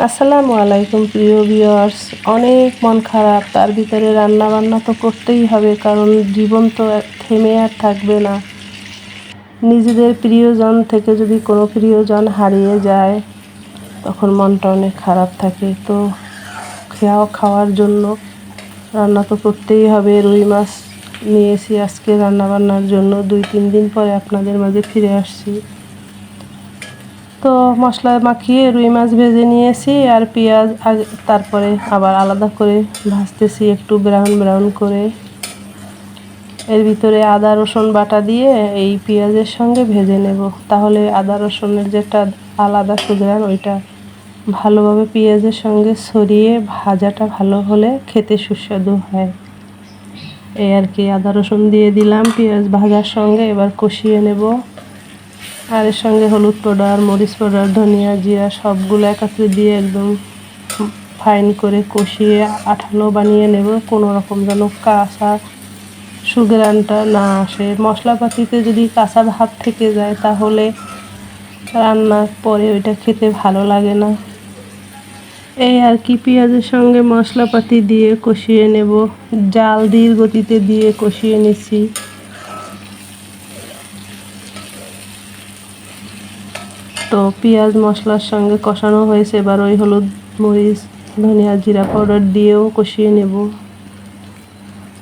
আসসালামু আলাইকুম প্রিয় ভিউয়ার্স। অনেক মন খারাপ, তার ভিতরে রান্না বান্না তো করতেই হবে, কারণ জীবন তো থেমে আর থাকবে না। নিজেদের প্রিয়জন থেকে যদি কোনো প্রিয়জন হারিয়ে যায় তখন মনটা অনেক খারাপ থাকে। তো খাওয়ার জন্য রান্না তো করতেই হবে। রুই মাছ নিয়েছি আজকে রান্না বান্নার জন্য। 2-3 দিন পরে আপনাদের মাঝে ফিরে আসছি। তো মশলা মাখিয়ে রুই মাছ ভেজে নিয়েছি আর পেঁয়াজ তারপরে আবার আলাদা করে ভাজতেছি একটু ব্রাউন ব্রাউন করে। এর ভিতরে আদা রসুন বাটা দিয়ে এই পেঁয়াজের সঙ্গে ভেজে নেব, তাহলে আদা রসুনের যেটা আলাদা সুঘ্রাণ ওইটা ভালোভাবে পেঁয়াজের সঙ্গে ছড়িয়ে ভাজাটা ভালো হলে খেতে সুস্বাদু হয়। এই আর কি, আদা রসুন দিয়ে দিলাম পেঁয়াজ ভাজার সঙ্গে। এবার কষিয়ে নেব। আর এর সঙ্গে হলুদ পাউডার, মরিচ পাউডার, ধনিয়া, জিরা সবগুলো একত্রে দিয়ে একদম ফাইন করে কষিয়ে আঠালো বানিয়ে নেব, কোনো রকম যেন কাঁচা সুঘ্রাণটা না আসে। মশলাপাতিতে যদি কাঁচা ভাব থেকে যায় তাহলে রান্নার পরে ওইটা খেতে ভালো লাগে না। এই আর কি, পেঁয়াজের সঙ্গে মশলাপাতি দিয়ে কষিয়ে নেব। জাল ধীর গতিতে দিয়ে কষিয়ে নিচ্ছি। তো পেঁয়াজ মশলার সঙ্গে কষানো হয়েছে, এবার ওই হলুদ, মরিচ, ধনিয়া, জিরা পাউডার দিয়েও কষিয়ে নেব।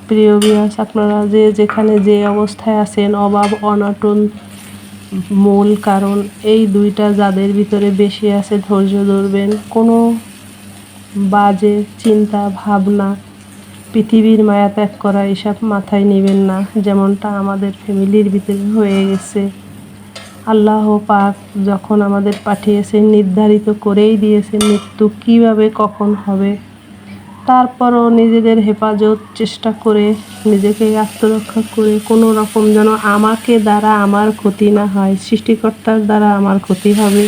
প্রিয় ভিউয়ার্স, আপনারা যে যেখানে যে অবস্থায় আছেন, অভাব অনটন মূল কারণ এই দুইটা যাদের ভিতরে বেশি আছে, ধৈর্য ধরবেন। কোনো বাজে চিন্তা ভাবনা, পৃথিবীর মায়া ত্যাগ করা এসব মাথায় নেবেন না, যেমনটা আমাদের ফ্যামিলির ভিতরে হয়ে গেছে। আল্লাহ পাক যখন আমাদের পাঠিয়েছেন নির্ধারিত করেই দিয়েছেন মৃত্যু কীভাবে কখন হবে। তারপরও নিজেদের হেফাজত চেষ্টা করে নিজেকে আত্মরক্ষা করে কোনো রকম যেন আমাকে দ্বারা আমার ক্ষতি না হয়, সৃষ্টিকর্তার দ্বারা আমার ক্ষতি হবে,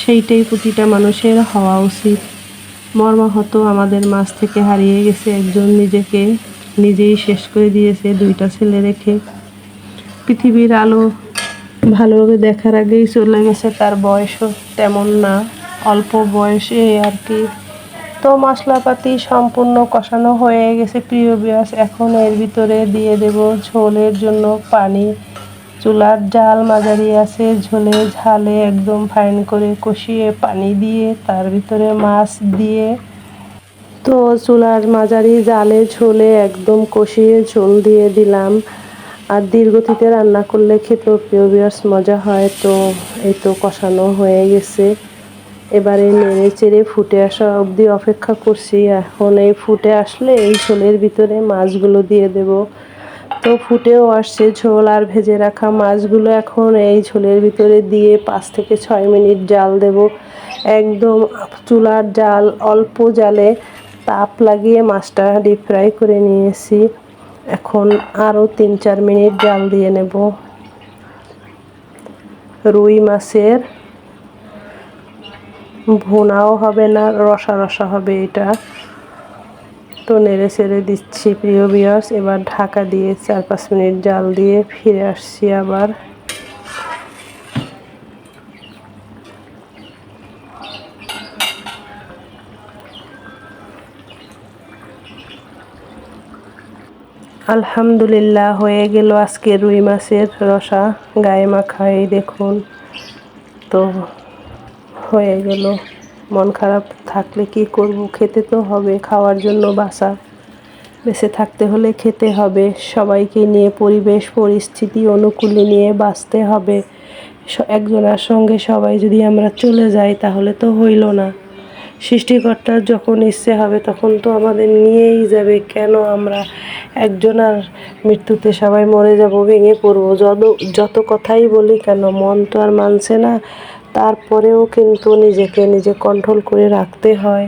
সেইটাই প্রতিটা মানুষের হওয়া উচিত। মর্মাহত আমাদের মাঝ থেকে হারিয়ে গেছে একজন, নিজেকে নিজেই শেষ করে দিয়েছে 2টা ছেলে রেখে। পৃথিবীর আলো ভালোভাবে দেখার আগেই চলে গেছে, তার বয়সও তেমন না, অল্প বয়সে আর কি। তো মশলাপাতি সম্পূর্ণ কষানো হয়ে গেছে প্রিয় ভিউয়ার্স। এখন এর ভিতরে দিয়ে দেব ঝোলের জন্য পানি। চুলার জাল মাঝারি আছে, ঝোলে ঝালে একদম ফাইন করে কষিয়ে পানি দিয়ে তার ভিতরে মাছ দিয়ে, তো চুলার মাঝারি জালে ঝোলে একদম কষিয়ে ঝোল দিয়ে দিলাম। আর ধীরগতিতে রান্না করলে খেতেও প্রিয় ভিউয়ার্স মজা হয়। তো এই তো কষানো হয়ে গেছে, এবারে নেড়ে চেড়ে ফুটে আসা অবধি অপেক্ষা করছি। এখন এই ফুটে আসলে এই ঝোলের ভিতরে মাছগুলো দিয়ে দেব। তো ফুটেও আসছে ঝোল, আর ভেজে রাখা মাছগুলো এখন এই ঝোলের ভিতরে দিয়ে 5 থেকে 6 মিনিট জাল দেব। একদম চুলার জাল অল্প জালে তাপ লাগিয়ে মাছটা ডিপ ফ্রাই করে নিয়েছি। এখন আরও 3-4 মিনিট জাল দিয়ে নেব। রুই মাছের ভুনাও হবে না, রসা রসা হবে এটা। তো নেড়ে ছেড়ে দিচ্ছি প্রিয় ভিউয়ার্স। এবার ঢাকা দিয়ে 4-5 মিনিট জাল দিয়ে ফিরে আসছি আবার। আলহামদুলিল্লাহ, হয়ে গেল আজকে রুই মাছের রসা গায়ে মাখা। এই দেখুন, তো হয়ে গেল। মন খারাপ থাকলে কি করব, খেতে তো হবে, খাওয়ার জন্য বাঁচা, বেঁচে থাকতে হলে খেতে হবে। সবাইকে নিয়ে পরিবেশ পরিস্থিতি অনুকূলে নিয়ে বাঁচতে হবে। একজনের সঙ্গে সবাই যদি আমরা চলে যাই তাহলে তো হইল না। সৃষ্টিকর্তার যখন ইচ্ছে হবে তখন তো আমাদের নিয়েই যাবে। কেন আমরা একজনের মৃত্যুতে সবাই মরে যাব, ভেঙে পড়বো? যত কথাই বলি কেন, মন তো আর মানছে না। তারপরেও কিন্তু নিজেকে নিজে কন্ট্রোল করে রাখতে হয়।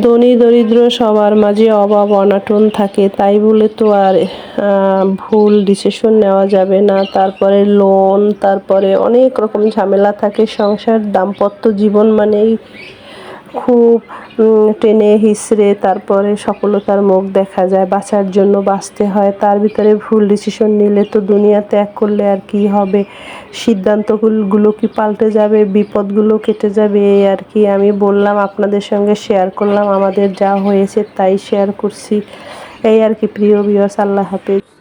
ধনী দরিদ্র সবার মাঝে অভাব অনটন থাকে, তাই বলে তো আর ভুল ডিসিশন নেওয়া যাবে না। তারপরে লোন, তারপরে অনেক রকম ঝামেলা থাকে। সংসার দাম্পত্য জীবন মানেই খুব টেনে হিচড়ে তারপরে সফলতার মুখ দেখা যায়। বাঁচার জন্য বাঁচতে হয়, তার ভিতরে ভুল ডিসিশন নিলে তো দুনিয়া ত্যাগ করলে আর কি হবে, সিদ্ধান্তগুলো কি পাল্টে যাবে, বিপদগুলো কেটে যাবে, এই আর কি। আমি বললাম, আপনাদের সঙ্গে শেয়ার করলাম, আমাদের যা হয়েছে তাই শেয়ার করছি, এই আর কি। প্রিয় ভিউয়ার্স, আল্লাহ হাফেজ।